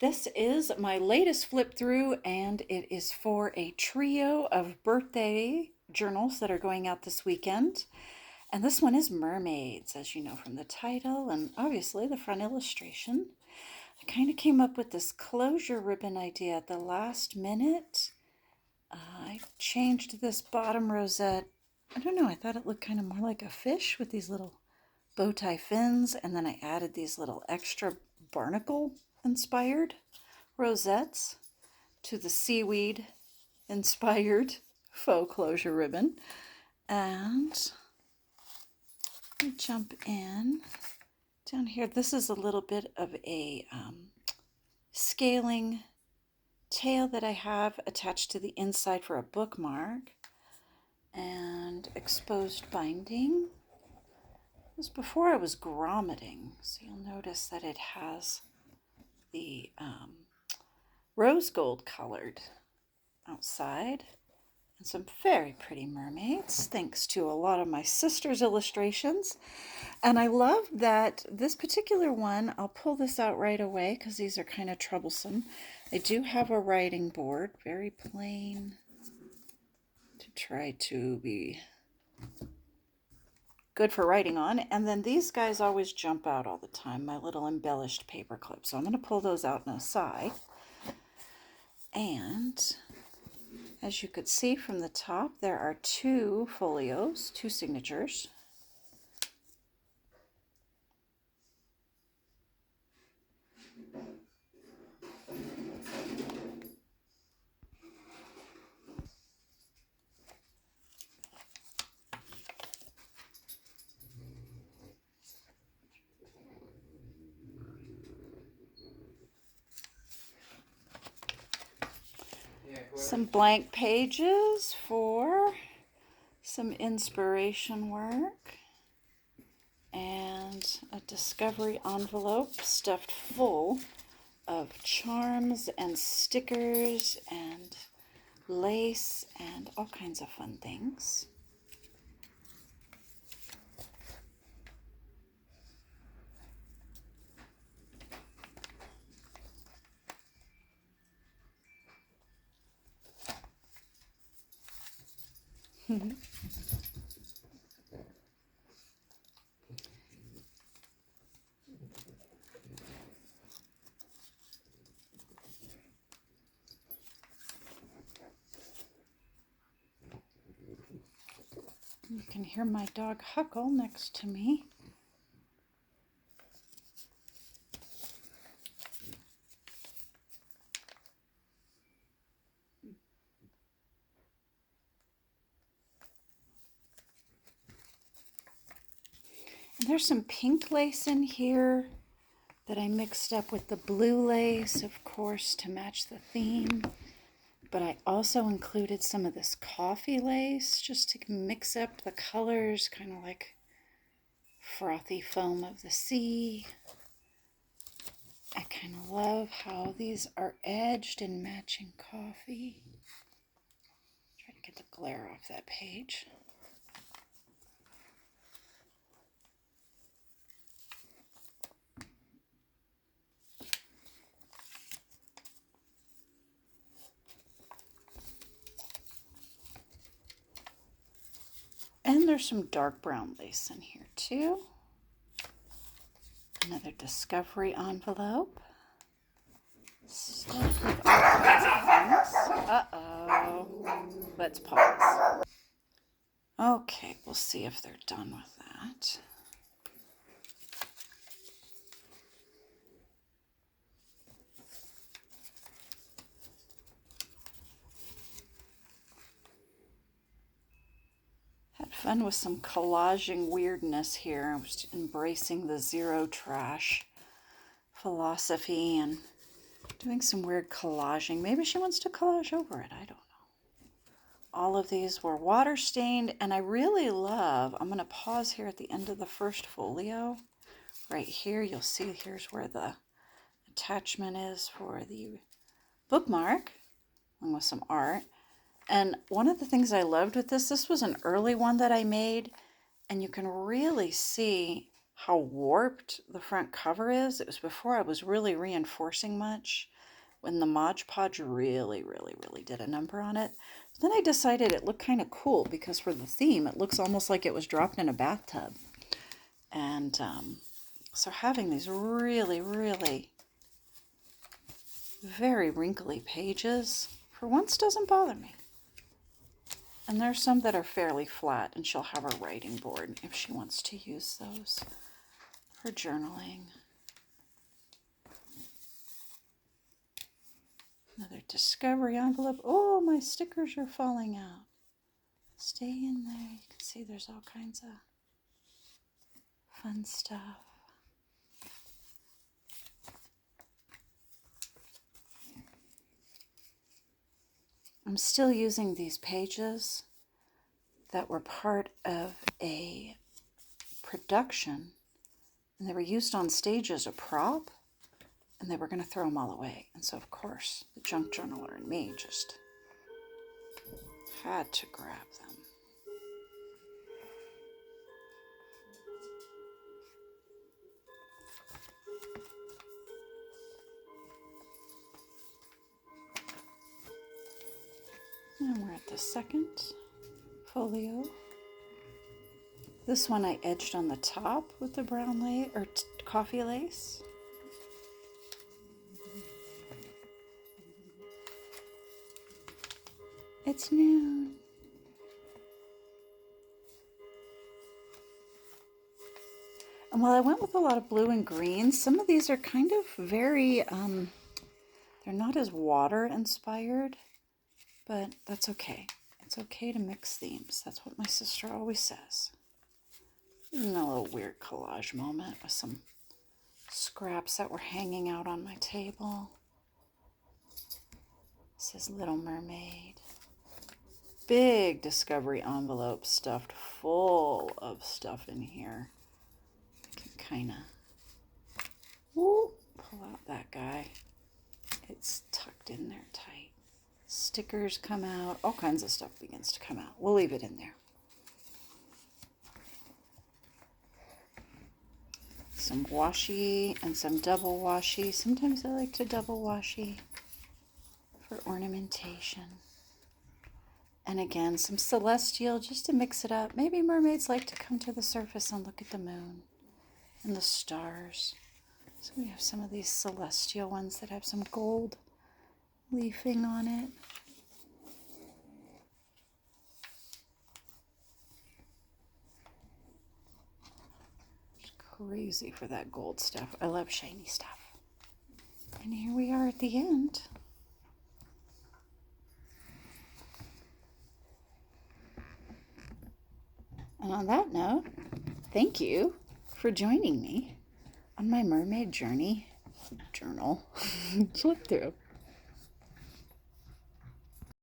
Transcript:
This is my latest flip through, and it is for a trio of birthday journals that are going out this weekend. And this one is Mermaids, as you know from the title and obviously the front illustration. I kind of came up with this closure ribbon idea at the last minute. I changed this bottom rosette. I don't know, I thought it looked kind of more like a fish with these little bow tie fins, and then I added these little extra barnacle inspired rosettes to the seaweed inspired faux closure ribbon. And we jump in down here. This is a little bit of a scaling tail that I have attached to the inside for a bookmark, and exposed binding. This was before I was grommeting, so you'll notice that it has the rose gold colored outside and some very pretty mermaids, thanks to a lot of my sister's illustrations. And I love that this particular one, I'll pull this out right away because these are kind of troublesome. I do have a writing board, very plain, to try to be good for writing on. And then these guys always jump out all the time, my little embellished paper clips. So I'm going to pull those out in a side. And as you could see from the top, there are two folios, two signatures. Some blank pages for some inspiration work, and a discovery envelope stuffed full of charms and stickers and lace and all kinds of fun things. You can hear my dog Huckle next to me. And there's some pink lace in here that I mixed up with the blue lace, of course, to match the theme. But I also included some of this coffee lace just to mix up the colors, kind of like frothy foam of the sea. I kind of love how these are edged in matching coffee. Try to get the glare off that page. And there's some dark brown lace in here too. Another discovery envelope. Stuffed with all kinds of things. Uh-oh. Let's pause. Okay, we'll see if they're done with that. Had fun with some collaging weirdness here. I was embracing the zero trash philosophy and doing some weird collaging. Maybe she wants to collage over it. I don't know. All of these were water stained, and I really love, I'm going to pause here at the end of the first folio. Right here, you'll see here's where the attachment is for the bookmark, along with some art. And one of the things I loved with this was an early one that I made, and you can really see how warped the front cover is. It was before I was really reinforcing much, when the Mod Podge really did a number on it. Then I decided it looked kind of cool because for the theme, it looks almost like it was dropped in a bathtub. And so having these really very wrinkly pages, for once, doesn't bother me. And there's some that are fairly flat, and she'll have a writing board if she wants to use those for journaling. Another discovery envelope. Oh, my stickers are falling out. Stay in there. You can see there's all kinds of fun stuff. I'm still using these pages that were part of a production, and they were used on stage as a prop, and they were going to throw them all away. And so, of course, the junk journaler and me just had to grab them. And we're at the second folio. This one I edged on the top with the brown lace or coffee lace. It's noon. And while I went with a lot of blue and green, some of these are kind of very, they're not as water inspired, but that's okay. It's okay to mix themes. That's what my sister always says. And a little weird collage moment with some scraps that were hanging out on my table. This is Little Mermaid. Big discovery envelope stuffed full of stuff in here. I can kind of pull out that guy. It's tucked in there tight. Stickers come out. All kinds of stuff begins to come out. We'll leave it in there. Some washi and some double washi. Sometimes I like to double washi for ornamentation. And again, some celestial just to mix it up. Maybe mermaids like to come to the surface and look at the moon and the stars. So we have some of these celestial ones that have some gold leafing on it. Just crazy for that gold stuff. I love shiny stuff. And here we are at the end. And on that note, thank you for joining me on my mermaid journey journal flip through.